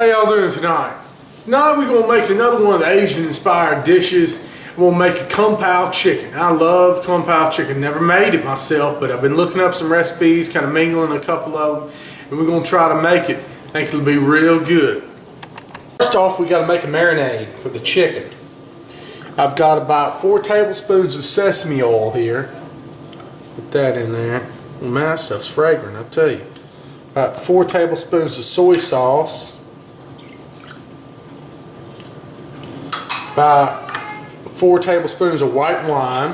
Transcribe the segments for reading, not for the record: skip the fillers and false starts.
How y'all doing tonight? Tonight we're going to make another one of the Asian inspired dishes. We'll make a Kung Pao Chicken. I love Kung Pao Chicken. Never made it myself, but I've been looking up some recipes, kind of mingling a couple of them, and we're going to try to make it. I think it'll be real good. First off, we got to make a marinade for the chicken. I've got about 4 tablespoons of sesame oil here. Put that in there. Well, man, that stuff's fragrant, I'll tell you. About 4 tablespoons of soy sauce. About 4 tablespoons of white wine.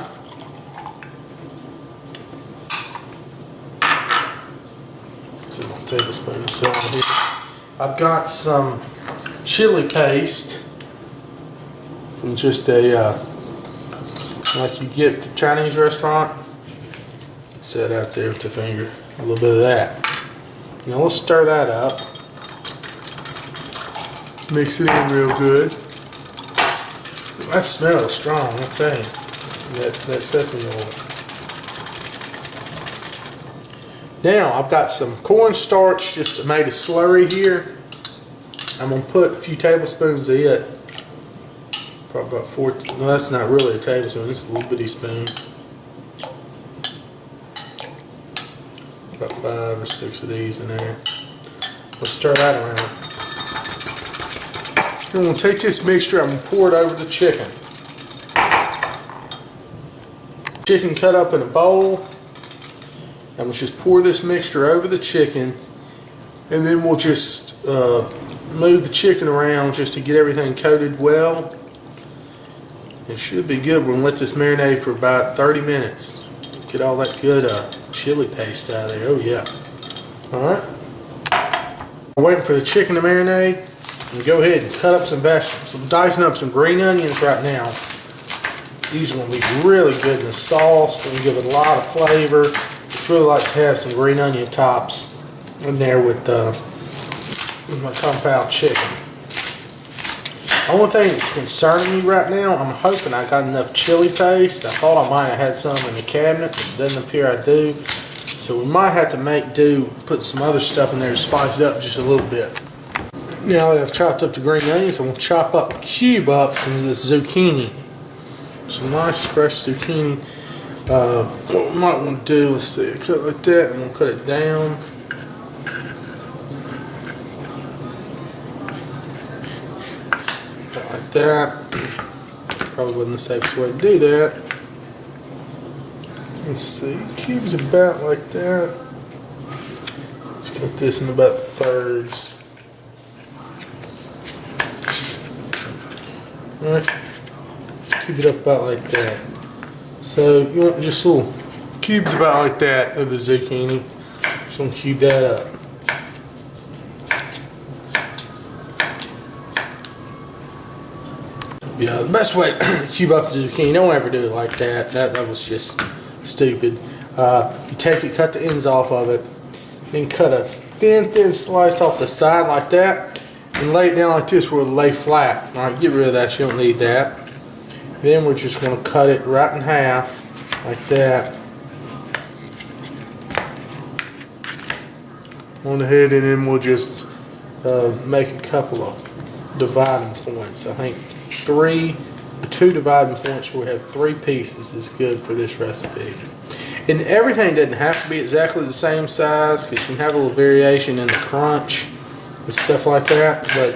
So 1 tablespoon of salt here. I've got some chili paste from just a like you get at the Chinese restaurant. Set out there with the finger. A little bit of that. Now let's stir that up. Mix it in real good. That smells strong, I'll tell you. That sesame oil. Now I've got some cornstarch just made a slurry here. I'm going to put a few tablespoons of it. Probably about 4. Well, that's not really a tablespoon, it's a little bitty spoon. About 5 or 6 of these in there. Let's stir that around. I'm going to take this mixture, I'm going to pour it over the chicken. Chicken cut up in a bowl. I'm going to just pour this mixture over the chicken, and then we'll just move the chicken around just to get everything coated well. It should be good. We're going to let this marinate for about 30 minutes. Get all that good chili paste out of there. Oh yeah. Alright. We're waiting for the chicken to marinate. And go ahead and cut up some vegetables. I'm dicing up some green onions right now. These are going to be really good in the sauce and give it a lot of flavor. It's really like to have some green onion tops in there with my Kung Pao chicken. The only thing that's concerning me right now, I'm hoping I got enough chili paste. I thought I might have had some in the cabinet, but it doesn't appear I do. So we might have to make do, put some other stuff in there to spice it up just a little bit. Now that I've chopped up the green onions, I'm going to cube up some of this zucchini. Some nice fresh zucchini. What we might want to do, let's see, cut it like that, and we'll cut it down. Like that. Probably wasn't the safest way to do that. Let's see, cubes about like that. Let's cut this in about thirds. Alright, cube it up about like that. So you want just little cubes about like that of the zucchini. Just gonna cube that up. Yeah, the best way to cube up the zucchini, don't ever do it like that. That was just stupid. You take it, cut the ends off of it, then cut a thin slice off the side like that, and lay it down like this where it'll lay flat. Alright, get rid of that, you don't need that. Then we're just going to cut it right in half, like that. On the head, and then we'll just make a couple of dividing points. I think 2 dividing points where we have 3 pieces is good for this recipe. And everything doesn't have to be exactly the same size, because you can have a little variation in the crunch and stuff like that, but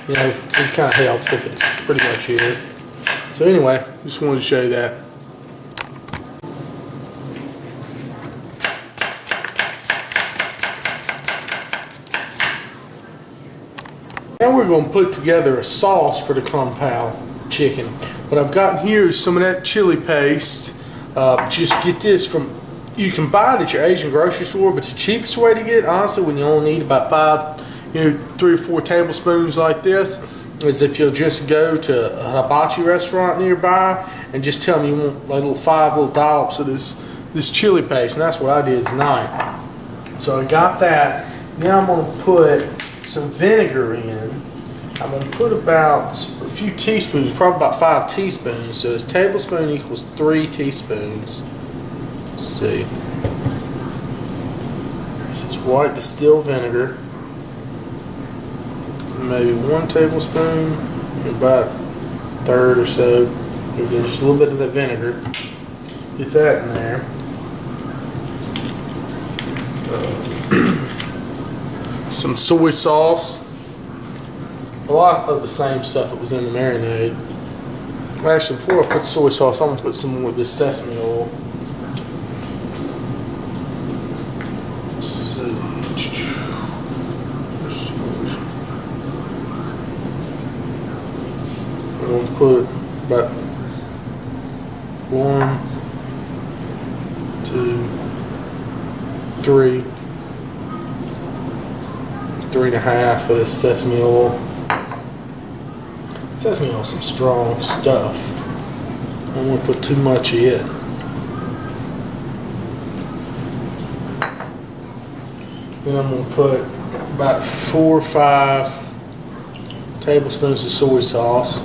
you know, it kind of helps if it pretty much is. So anyway, just wanted to show you that. Now we're going to put together a sauce for the Kung Pao chicken. What I've got here is some of that chili paste. Just get this from, you can buy it at your Asian grocery store, but the cheapest way to get it, honestly, when you only need about 3 or 4 tablespoons like this, is if you'll just go to a hibachi restaurant nearby and just tell them you want like 5 little dollops of this chili paste, and that's what I did tonight. So I got that. Now I'm going to put some vinegar in. I'm going to put about a few teaspoons, probably about 5 teaspoons. So a tablespoon equals 3 teaspoons. Let's see. This is white distilled vinegar. maybe 1 tablespoon, about a third or so. Just a little bit of that vinegar. Get that in there. Some soy sauce. A lot of the same stuff that was in the marinade. Actually, before I put soy sauce, I'm going to put some more of this sesame oil. I'm going to put about 1, 2, 3, 3.5 of this sesame oil. Sesame oil is some strong stuff. I don't want to put too much of it. Then I'm going to put about 4 or 5 tablespoons of soy sauce.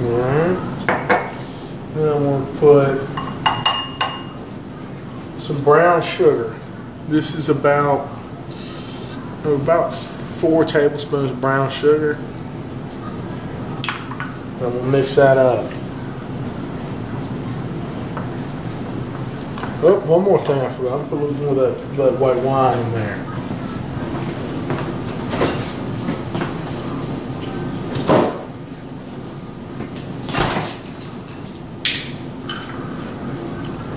Alright. Then I'm going to put some brown sugar. This is about 4 tablespoons of brown sugar. I'm going to mix that up. Oh, one more thing I forgot. I'm going to put a little more of that white wine in there.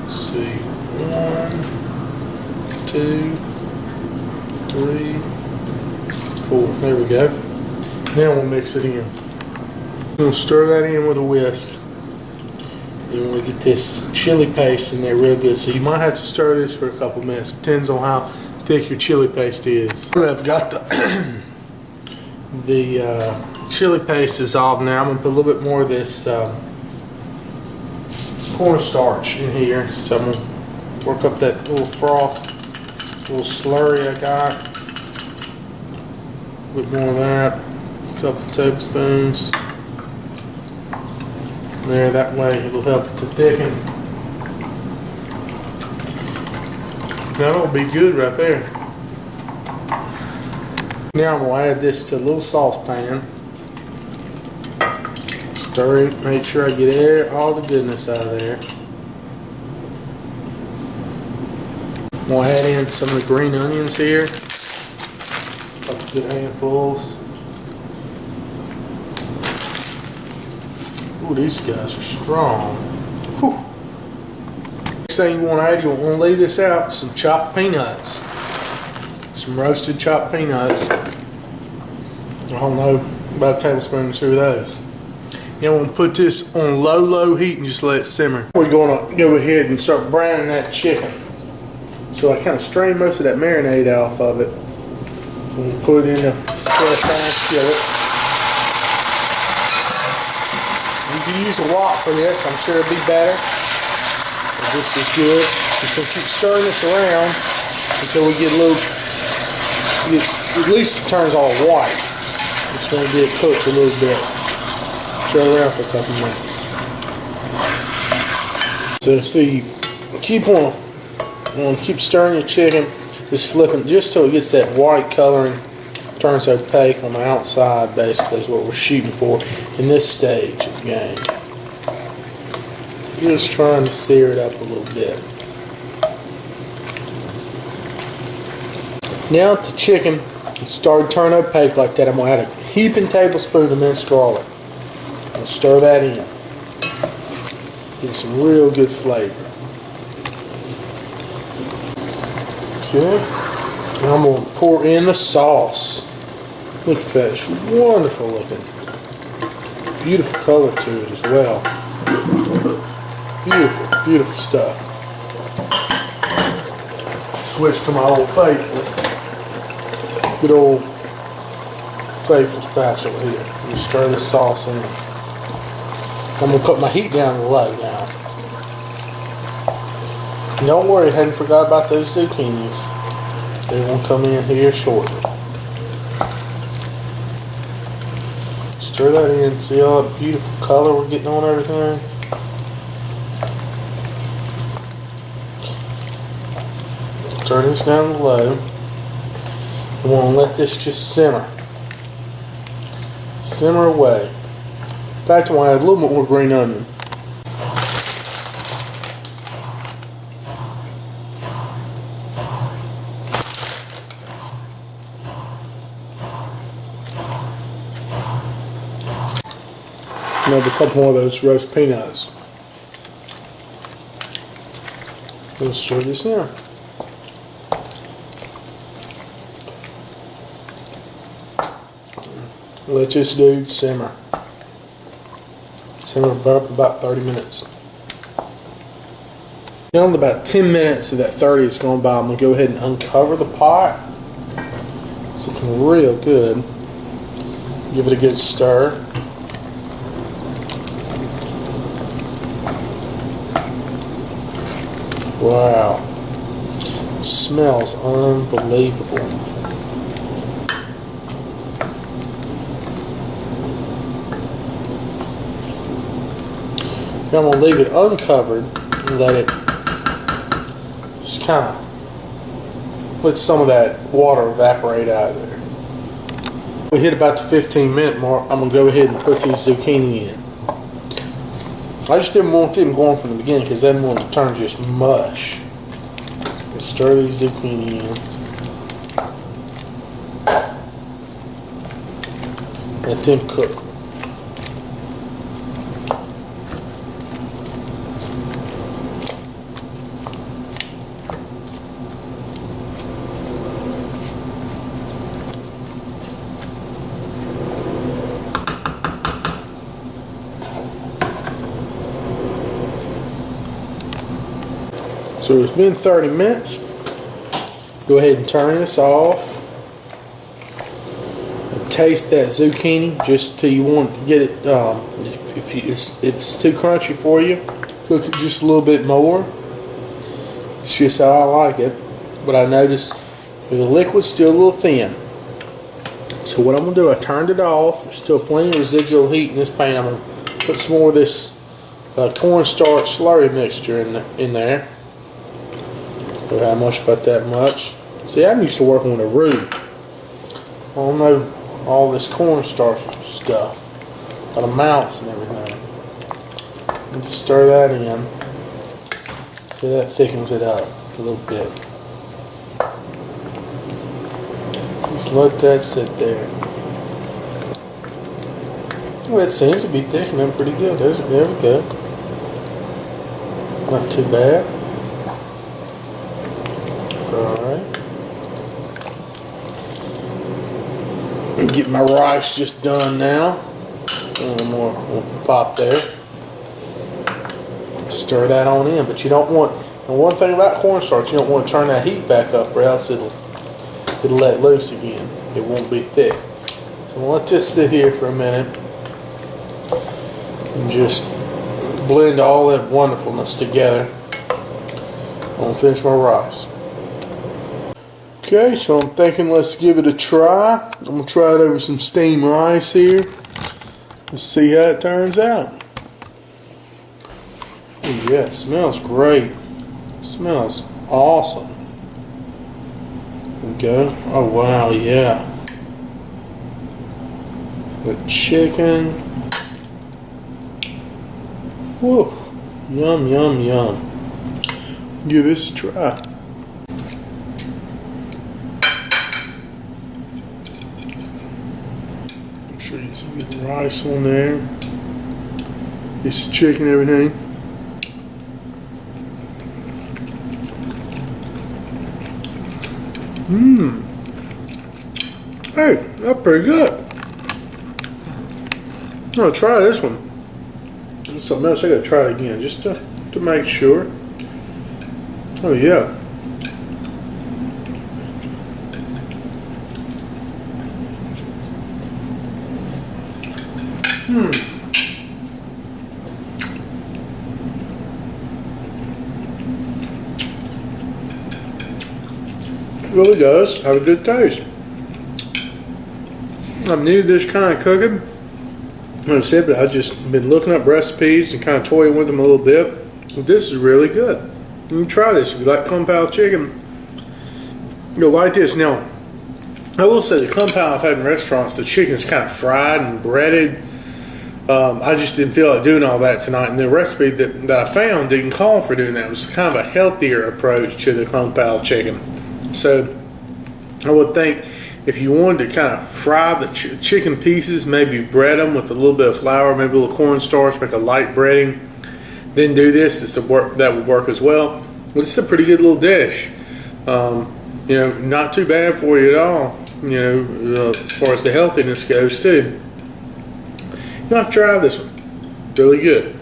Let's see. 1, 2, 3, 4. There we go. Now we'll mix it in. We'll stir that in with a whisk. You want to get this chili paste in there real good. So you might have to stir this for a couple minutes. Depends on how thick your chili paste is. I've got the chili paste dissolved now. I'm going to put a little bit more of this cornstarch in here. So I'm going to work up that little froth, little slurry I got. A bit more of that. A couple tablespoons. There, that way it'll help to thicken. That'll be good right there. Now I'm going to add this to a little saucepan. Stir it, make sure I get all the goodness out of there. I'm going to add in some of the green onions here. A couple good handfuls. Ooh, these guys are strong. Whew. Next thing you want to add, you want to leave this out, some chopped peanuts. Some roasted chopped peanuts. I don't know, about a tablespoon or 2 of those. You want to put this on low heat and just let it simmer. We're going to go ahead and start browning that chicken. So I kind of strain most of that marinade off of it. We'll put it in a fine skillet. You can use a wok for this, I'm sure it'll be better. But this is good. And so keep stirring this around until we get a little, at least it turns all white. Just want to get it cooked a little bit. Stir it around for a couple minutes. So see, keep stirring your chicken, just flipping just till it gets that white coloring. Turns opaque on the outside, basically, is what we're shooting for in this stage of the game. Just trying to sear it up a little bit. Now that the chicken started turning opaque like that, I'm going to add a heaping tablespoon of minced garlic. I'll stir that in. Get some real good flavor. Okay. Now I'm going to pour in the sauce. Look at that, it's wonderful looking. Beautiful color to it as well. Beautiful stuff. Switch to my old faithful. Good old faithful spatula here. And stir the sauce in. I'm going to put my heat down low now. Don't worry, I hadn't forgot about those zucchinis. They won't come in here shortly. Stir that in, see all that beautiful color we're getting on everything? Turn this down to low. We want to let this just simmer. Simmer away. In fact, I want to add a little bit more green onion. Maybe a couple more of those roast peanuts. Let's stir this in. Let this dude simmer. Simmer about 30 minutes. Now, about 10 minutes of that 30 is going by, I'm going to go ahead and uncover the pot. It's looking real good. Give it a good stir. Wow. It smells unbelievable. Now I'm going to leave it uncovered and let it just kind of let some of that water evaporate out of there. We hit about the 15-minute mark. I'm going to go ahead and put these zucchini in. I just didn't want them going from the beginning because then want to turn just mush. We'll stir these zucchini in. Let them cook. So it's been 30 minutes. Go ahead and turn this off. And taste that zucchini just till you want to get it. If it's too crunchy for you, cook it just a little bit more. It's just how I like it. But I noticed the liquid's still a little thin. So what I'm going to do, I turned it off. There's still plenty of residual heat in this pan. I'm going to put some more of this cornstarch slurry mixture in there. Don't have much about that much. See, I'm used to working with a roux. I don't know all this cornstarch stuff, but amounts and everything. And just stir that in. See, that thickens it up a little bit. Just let that sit there. Well, it seems to be thickening pretty good. There we go. Not too bad. Alright. Get my rice just done now. A little more pop there. Stir that on in, but you don't want, and one thing about cornstarch, you don't want to turn that heat back up or else it'll let loose again. It won't be thick. So we'll let this sit here for a minute and just blend all that wonderfulness together. I'm going to finish my rice. Okay, so I'm thinking let's give it a try. I'm going to try it over some steamed rice here. Let's see how it turns out. Oh yeah, it smells great. It smells awesome. There we go. Oh wow, yeah. The chicken. Whew. Yum, yum, yum. Give this a try. Make sure you get some good rice on there. Get some chicken and everything. Hey, that's pretty good. I'm gonna try this one. There's something else I gotta try it again just to make sure. Oh yeah. It really does have a good taste. I'm new to this kind of cooking. Like I said, but I've just been looking up recipes and kind of toying with them a little bit. This is really good. You can try this if you like Kung Pao chicken. You'll like this. Now, I will say the Kung Pao I've had in restaurants, the chicken's kind of fried and breaded. I just didn't feel like doing all that tonight. And the recipe that I found didn't call for doing that. It was kind of a healthier approach to the Kung Pao chicken. So I would think if you wanted to kind of fry the chicken pieces, maybe bread them with a little bit of flour, maybe a little cornstarch, make a light breading, then do this. That would work as well. Well, it's a pretty good little dish. Not too bad for you at all. As far as the healthiness goes too. You have to try this one. Really good.